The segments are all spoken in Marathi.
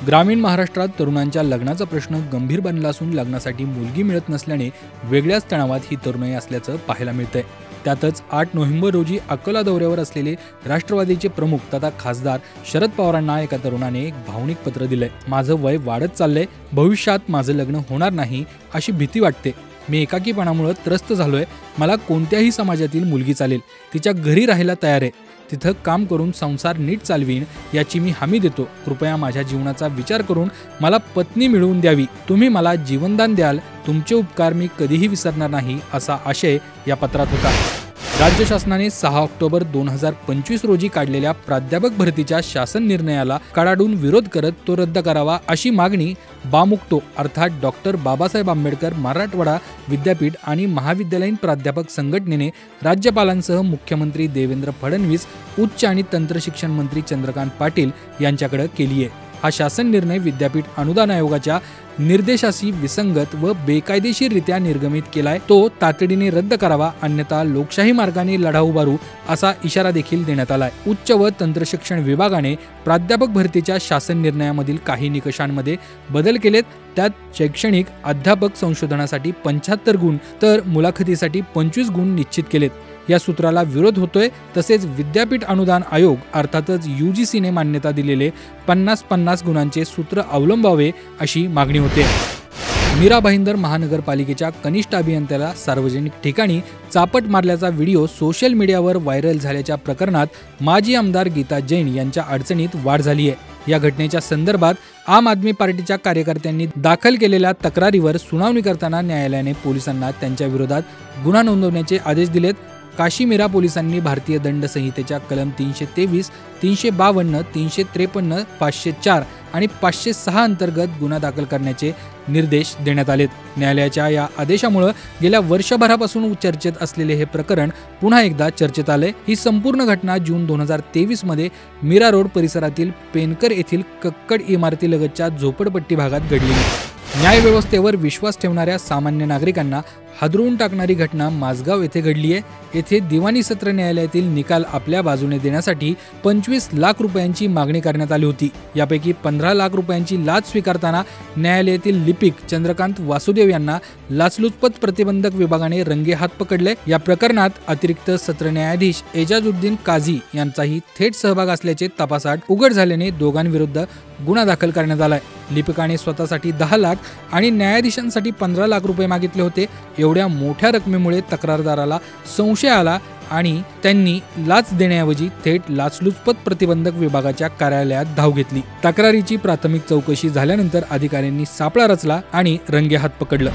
ग्रामीण महाराष्ट्रात तरुणांच्या लग्नाचा प्रश्न गंभीर बनला असून लग्नासाठी मुलगी मिळत नसल्याने वेगळ्याच तणावात ही तरुणाई असल्याचं पाहायला मिळतंय। त्यातच 8 नोव्हेंबर रोजी अकोला दौऱ्यावर असलेले राष्ट्रवादीचे प्रमुख तथा खासदार शरद पवारांना एका तरुणाने एक भावनिक पत्र दिलंय। माझं वय वाढत चाललंय, भविष्यात माझं लग्न होणार नाही अशी भीती वाटते। मी एकाकीपणामुळे त्रस्त झालोय। मला कोणत्याही समाजातील मुलगी चालेल, तिच्या घरी राहायला तयार आहे, तिथं काम करून संसार नीट चालवीन याची मी हमी देतो। कृपया माझ्या जीवनाचा विचार करून मला पत्नी मिळवून द्यावी। तुम्ही मला जीवनदान द्याल, तुमचे उपकार मी कधीही विसरणार नाही असा आशय या पत्रात होता। राज्य शासनाने 6 ऑक्टोबर 2025 रोजी काढलेल्या प्राध्यापक भरतीच्या शासन निर्णयाला कडाडून विरोध करत तो रद्द करावा अशी मागणी बामुक्तो अर्थात डॉक्टर बाबासाहेब आंबेडकर मराठवाडा विद्यापीठ आणि महाविद्यालयीन प्राध्यापक संघटनेने राज्यपालांसह मुख्यमंत्री देवेंद्र फडणवीस, उच्च आणि तंत्र शिक्षण मंत्री चंद्रकांत पाटील यांच्याकडे केली आहे। हा शासन निर्णय विद्यापीठ अनुदान आयोगाच्या निर्देशाशी विसंगत व बेकायदेशीररित्या निर्गमित केलाय, तो तातडीने रद्द करावा, अन्यथा लोकशाही मार्गाने लढा उभारू असा इशारा देखील देण्यात आलाय। उच्च व तंत्र शिक्षण विभागाने प्राध्यापक भरतीच्या शासन निर्णयामधील काही निकषांमध्ये बदल केलेत। त्यात शैक्षणिक अध्यापक संशोधनासाठी 75 गुण तर मुलाखतीसाठी 25 गुण निश्चित केलेत। या सूत्राला विरोध होतोय। तसेच विद्यापीठ अनुदान आयोग अर्थातच UGCने मान्यता दिलेले 50-50 गुणांचे सूत्र अवलंबावे अशी मागणी होते। मीरा भाईंदर महानगरपालिकेच्या कनिष्ठ अभियंत्याला सार्वजनिक ठिकाणी चापट मारल्याचा व्हिडिओ सोशल मीडियावर व्हायरल झाल्याच्या प्रकरणात माजी आमदार गीता जैन यांच्या अडचणीत वाढ झाली आहे। या घटनेच्या संदर्भात आम आदमी पार्टीच्या कार्यकर्त्यांनी दाखल केलेल्या तक्रारीवर सुनावणी करताना न्यायालयाने पोलिसांना त्यांच्या विरोधात गुन्हा नोंदवण्याचे आदेश दिलेत। काशीमीरा पोलिसांनी भारतीय दंड संहितेच्या कलम 323, 352, 353, 504 आणि 506 अंतर्गत गुन्हा दाखल करण्याचे निर्देश देण्यात आलेत। न्यायालयाच्या या आदेशामुळे गेल्या वर्षभरापासून चर्चेत असलेले हे प्रकरण पुन्हा एकदा चर्चेत आले। ही संपूर्ण घटना जून 2023 मध्ये मीरा रोड परिसरातील पेनकर येथील कक्कड इमारतीलगतच्या झोपडपट्टी भागात घडली। न्यायव्यवस्थेवर विश्वास ठेवणाऱ्या सामान्य नागरिकांना हादरवून टाकणारी घटना माझगाव येथे घडली आहे। येथे दिवाणी सत्र न्यायालयातील निकाल आपल्या बाजूने देण्यासाठी 25 लाख रुपयांची मागणी करण्यात आली होती। यापैकी 15 लाख रुपयांची लाच स्वीकारताना न्यायालयातील लिपिक चंद्रकांत वासुदेव यांना लाचलुचपत प्रतिबंधक विभागाने रंगेहात पकडले। या प्रकरणात अतिरिक्त सत्र न्यायाधीश एजाजुद्दीन काझी यांचाही थेट सहभाग असल्याचे तपासात उघड झाल्याने दोघांविरुद्ध गुन्हा दाखल करण्यात आलाय। लिपिकाने स्वतःसाठी 10 लाख आणि न्यायाधीशांसाठी 15 लाख रुपये मागितले होते। एवढ्या मोठ्या रकमेमुळे तक्रारदाराला संशय आला आणि त्यांनी लाच देण्याऐवजी थेट लाचलुचपत प्रतिबंधक विभागाच्या कार्यालयात धाव घेतली। तक्रारीची प्राथमिक चौकशी झाल्यानंतर अधिकाऱ्यांनी सापळा रचला आणि रंगेहात पकडलं।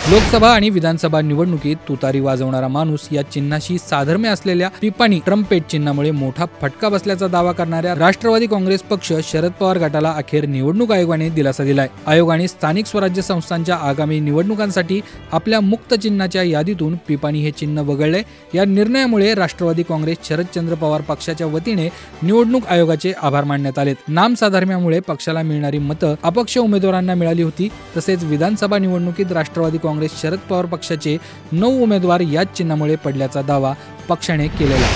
लोकसभा आणि विधानसभा निवडणुकीत तुतारी वाजवणारा माणूस या चिन्हाशी साधर्म्य असलेल्या पिपाणी ट्रम्पेट चिन्हामुळे मोठा फटका बसल्याचा दावा करणाऱ्या राष्ट्रवादी काँग्रेस पक्ष शरद पवार गटाला अखेर निवडणूक आयोगाने दिलासा दिलाय। आयोगाने स्थानिक स्वराज्य संस्थांच्या आगामी निवडणुकांसाठी आपल्या मुक्त चिन्हाच्या यादीतून पिपाणी हे चिन्ह वगळले। या निर्णयामुळे राष्ट्रवादी काँग्रेस शरदचंद्र पवार पक्षाच्या वतीने निवडणूक आयोगाचे आभार मानण्यात आलेत। नाम साधर्म्यामुळे पक्षाला मिळणारी मतं अपक्ष उमेदवारांना मिळाली होती। तसेच विधानसभा निवडणुकीत राष्ट्रवादी काँग्रेस शरद पवार पक्षाचे 9 उमेदवार याच चिन्हामुळे पडल्याचा दावा पक्षाने केलेला।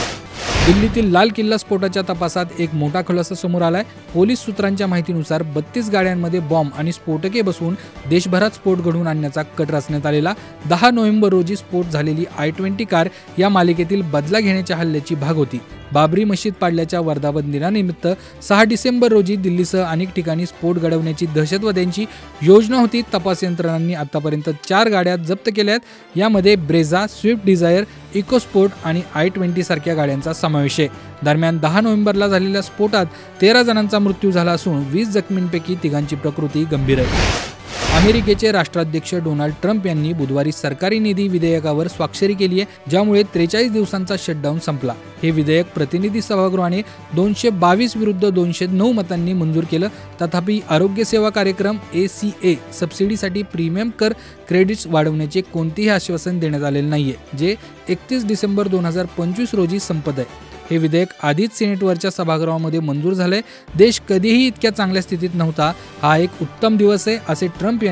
दिल्लीतील लाल किल्ला स्फोटाच्या तपासात एक मोठा खुलासा समोर आलाय। पोलीस सूत्रांच्या माहितीनुसार 32 गाड्यांमध्ये बॉम्ब आणि स्फोटके बसवून देशभरात स्फोट घडवून आणण्याचा कट रचण्यात आलेला। 10 नोव्हेंबर रोजी स्फोट झालेली I-20 कार या मालिकेतील बदला घेण्याच्या हल्ल्याची भाग होती। बाबरी मशीद पाडल्याच्या वर्धापन दिनानिमित्त 6 डिसेंबर रोजी दिल्लीसह अनेक ठिकाणी स्फोट घडवण्याची दहशतवाद्यांची योजना होती। तपास यंत्रणांनी आतापर्यंत 4 गाड्या जप्त केल्या आहेत। यामध्ये ब्रेझा, स्विफ्ट डिझायर, इकोस्पोर्ट आणि I-20 सारख्या गाड्यांचा समावेश आहे। दरम्यान 10 नोव्हेंबरला झालेल्या स्फोटात 13 जणांचा मृत्यू झाला असून 20 जखमींपैकी 3 प्रकृती गंभीर आहे। अमेरिकेचे राष्ट्राध्यक्ष डोनाल्ड ट्रम्प यांनी बुधवारी सरकारी निधी विधेयकावर स्वाक्षरी केली आहे, ज्यामुळे 43 दिवसांचा शटडाऊन संपला। हे विधेयक प्रतिनिधी सभागृहाने 222 विरुद्ध 209 मतांनी मंजूर केलं। तथापि आरोग्य सेवा कार्यक्रम ACA सबसिडीसाठी प्रीमियम कर क्रेडिट्स वाढवण्याचे कोणतेही आश्वासन देण्यात आलेले नाहीये, जे 31 डिसेंबर 2025 रोजी संपत आहे। हे विधेयक आधीच सेनेटवरच्या सभागृहामध्ये मंजूर झाले। देश कधीही इतक्या चांगल्या स्थितीत नव्हता। हा एक उत्तम दिवस आहे असे ट्रम्प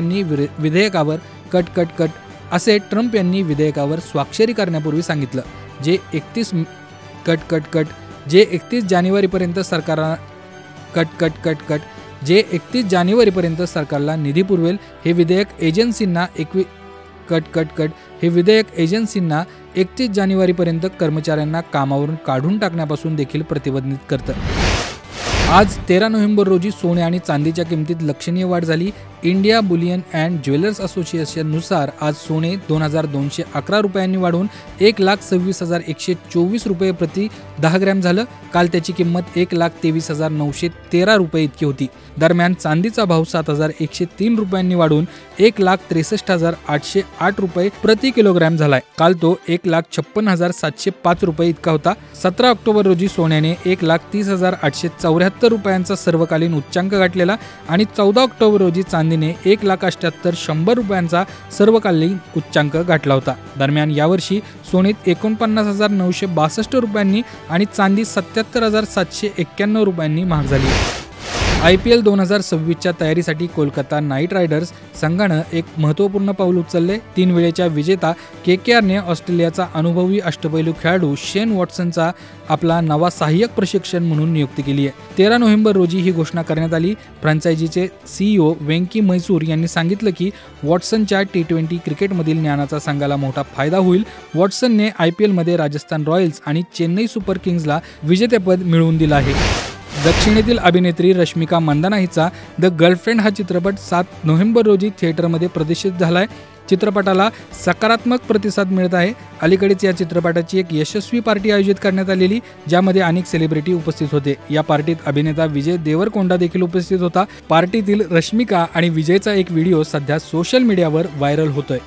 यांनी विधेयकावर स्वाक्षरी करण्यापूर्वी सांगितलं, जे 31 जानेवारीपर्यंत सरकारला जे 31 जानेवारीपर्यंत सरकारला निधी पुरवेल. हे विधेयक एजन्सींना 31 जानेवारीपर्यंत कर्मचाऱ्यांना कामावरून काढून टाकण्यापासून देखील प्रतिबंधित करतं. आज 13 नोव्हेंबर रोजी सोने आणि चांदीच्या किमतीत लक्षणीय वाढ झाली. इंडिया बुलियन अँड ज्वेलर्स असोसिएशननुसार आज सोने 2211 रुपयांनी वाढून 1,26,124 रुपये प्रति 10 ग्रॅम झालं. काल त्याची किंमत 1,23,913 रुपये इतकी होती. दरम्यान चांदीचा भाव 7,103 रुपयांनी वाढून 1,63,808 रुपये प्रति किलोग्रॅम झालाय. काल तो 1,56,705 रुपये इतका होता. 17 ऑक्टोबर रोजी सोन्याने 1,30,874 रुपयांचा सर्वकालीन उच्चांक गाठलेला आणि 14 ऑक्टोबर रोजी चांदीने 1,78,100 रुपयांचा सर्वकालीन उच्चांक गाठला होता. दरम्यान यावर्षी सोन्यात 49,962 रुपयांनी आणि चांदी 77,791 रुपयांनी महाग झाली. IPL 2026च्या तयारीसाठी कोलकाता नाईट रायडर्स संघानं एक महत्त्वपूर्ण पाऊल उचलले. 3 वेळेच्या विजेता KKRने ऑस्ट्रेलियाचा अनुभवी अष्टपैलू खेळाडू शेन वॉटसनचा आपला नवा सहाय्यक प्रशिक्षक म्हणून नियुक्ती केली आहे. 13 नोव्हेंबर रोजी ही घोषणा करण्यात आली. फ्रँचायझीचे CEO वेंकी मैसूर यांनी सांगितलं की वॉटसनच्या T20 क्रिकेटमधील ज्ञानाचा संघाला मोठा फायदा होईल. वॉटसनने IPLमध्ये राजस्थान रॉयल्स आणि चेन्नई सुपर किंग्जला विजेतेपद मिळवून दिलं आहे. दक्षिणेतील अभिनेत्री रश्मिका मंदाना हिचा द गर्लफ्रेंड हा चित्रपट 7 नोव्हेंबर रोजी थिएटरमध्ये प्रदर्शित झालाय. चित्रपटाला सकारात्मक प्रतिसाद मिळत आहे. अलीकडेच या चित्रपटाची एक यशस्वी पार्टी आयोजित करण्यात आलेली, ज्यामध्ये अनेक सेलिब्रिटी उपस्थित होते. या पार्टीत अभिनेता विजय देवरकोंडा देखील उपस्थित होता. पार्टीतील रश्मिका आणि विजयचा एक व्हिडिओ सध्या सोशल मीडियावर व्हायरल होतोय.